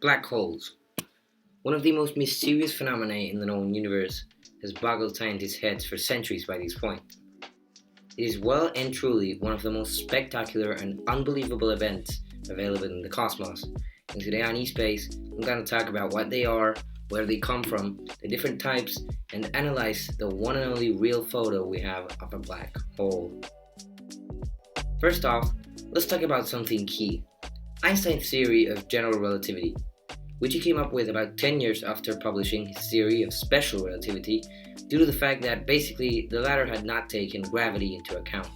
Black holes. One of the most mysterious phenomena in the known universe has boggled scientists' heads for centuries by this point. It is well and truly one of the most spectacular and unbelievable events available in the cosmos. And today on eSpace, I'm going to talk about what they are, where they come from, the different types, and analyze the one and only real photo we have of a black hole. First off, let's talk about something key. Einstein's theory of general relativity, which he came up with about 10 years after publishing his theory of special relativity, due to the fact that basically the latter had not taken gravity into account.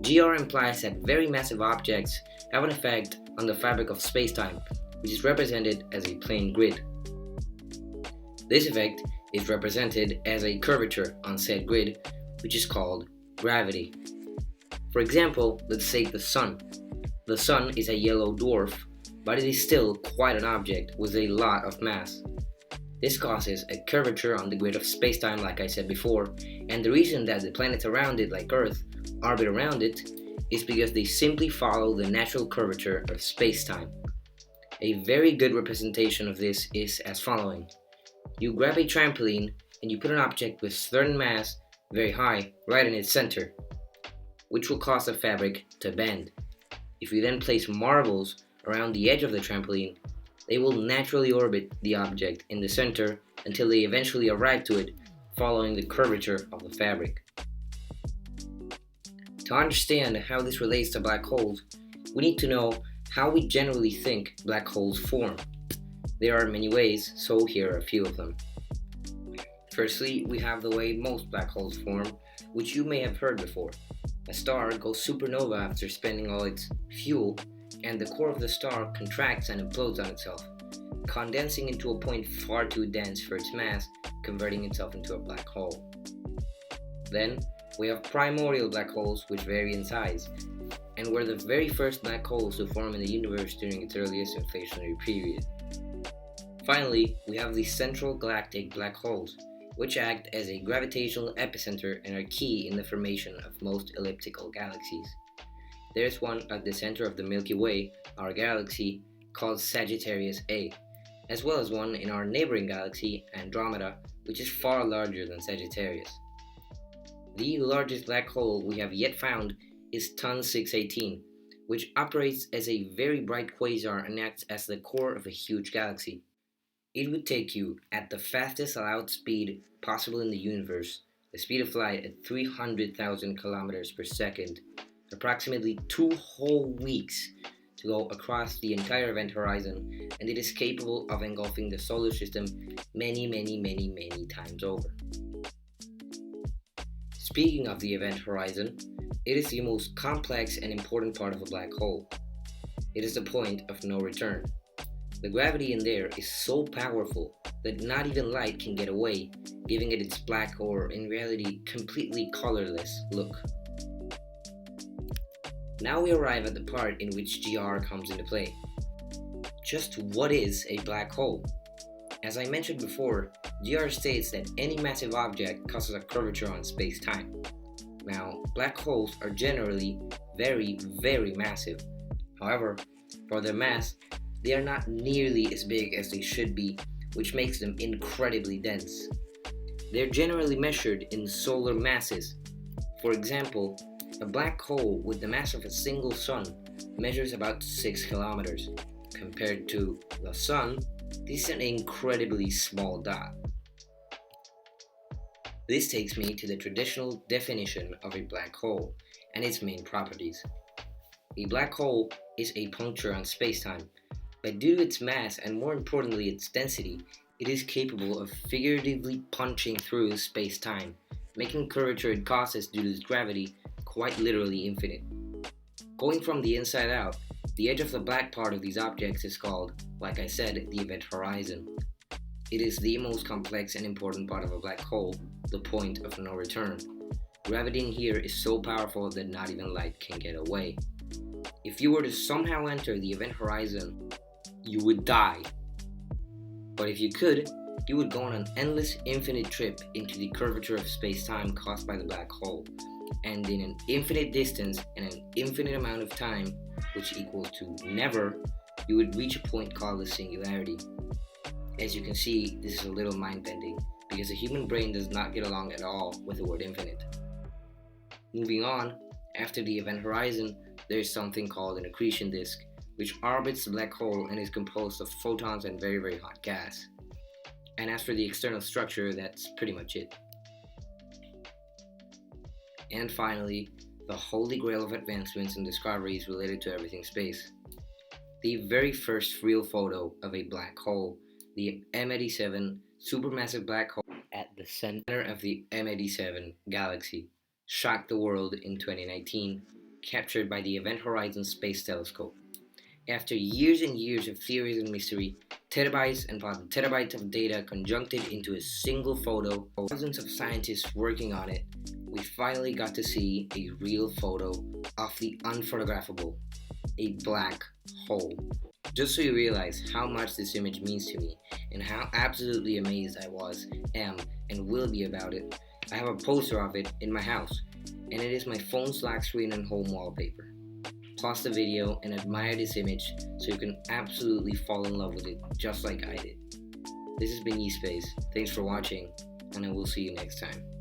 GR implies that very massive objects have an effect on the fabric of spacetime, which is represented as a plane grid. This effect is represented as a curvature on said grid, which is called gravity. For example, let's take the Sun. The Sun is a yellow dwarf, but it is still quite an object with a lot of mass. This causes a curvature on the grid of spacetime, like I said before, and the reason that the planets around it, like Earth, orbit around it is because they simply follow the natural curvature of spacetime. A very good representation of this is as following. You grab a trampoline and you put an object with certain mass very high right in its center, which will cause the fabric to bend. If you then place marbles around the edge of the trampoline, they will naturally orbit the object in the center until they eventually arrive to it, following the curvature of the fabric. To understand how this relates to black holes, we need to know how we generally think black holes form. There are many ways, so here are a few of them. Firstly, we have the way most black holes form, which you may have heard before. A star goes supernova after spending all its fuel, and the core of the star contracts and implodes on itself, condensing into a point far too dense for its mass, converting itself into a black hole. Then, we have primordial black holes, which vary in size, and were the very first black holes to form in the universe during its earliest inflationary period. Finally, we have the central galactic black holes, which act as a gravitational epicenter and are key in the formation of most elliptical galaxies. There's one at the center of the Milky Way, our galaxy, called Sagittarius A, as well as one in our neighboring galaxy, Andromeda, which is far larger than Sagittarius. The largest black hole we have yet found is Ton 618, which operates as a very bright quasar and acts as the core of a huge galaxy. It would take you at the fastest allowed speed possible in the universe, the speed of light at 300,000 kilometers per second, approximately 2 whole weeks to go across the entire event horizon, and it is capable of engulfing the solar system many times over. Speaking of the event horizon, it is the most complex and important part of a black hole. It is the point of no return. The gravity in there is so powerful that not even light can get away, giving it its black or, in reality, completely colorless look. Now we arrive at the part in which GR comes into play. Just what is a black hole? As I mentioned before, GR states that any massive object causes a curvature on space-time. Now, black holes are generally very massive. However, for their mass, they are not nearly as big as they should be, which makes them incredibly dense. They're generally measured in solar masses. For example, a black hole with the mass of a single sun measures about 6 kilometers. Compared to the sun, this is an incredibly small dot. This takes me to the traditional definition of a black hole and its main properties. A black hole is a puncture on spacetime, but due to its mass and more importantly its density, it is capable of figuratively punching through space-time, making curvature it causes due to its gravity quite literally infinite. Going from the inside out, the edge of the black part of these objects is called, like I said, the event horizon. It is the most complex and important part of a black hole, the point of no return. Gravity in here is so powerful that not even light can get away. If you were to somehow enter the event horizon, you would die. But if you could, you would go on an endless, infinite trip into the curvature of space-time caused by the black hole, and in an infinite distance and an infinite amount of time, which equals to never, you would reach a point called the singularity. As you can see, this is a little mind-bending because the human brain does not get along at all with the word infinite. Moving on, after the event horizon, there is something called an accretion disk, which orbits the black hole and is composed of photons and very, very hot gas. And as for the external structure, that's pretty much it. And finally, the Holy Grail of advancements and discoveries related to everything space. The very first real photo of a black hole, the M87 supermassive black hole at the center of the M87 galaxy, shocked the world in 2019, captured by the Event Horizon Space Telescope. After years and years of theories and mystery, terabytes and terabytes of data conjuncted into a single photo, thousands of scientists working on it, we finally got to see a real photo of the unphotographable, a black hole. Just so you realize how much this image means to me and how absolutely amazed I was, am, and will be about it, I have a poster of it in my house, and it is my phone's lock screen and home wallpaper. Pause the video and admire this image so you can absolutely fall in love with it just like I did. This has been eSpace. Thanks for watching, and I will see you next time.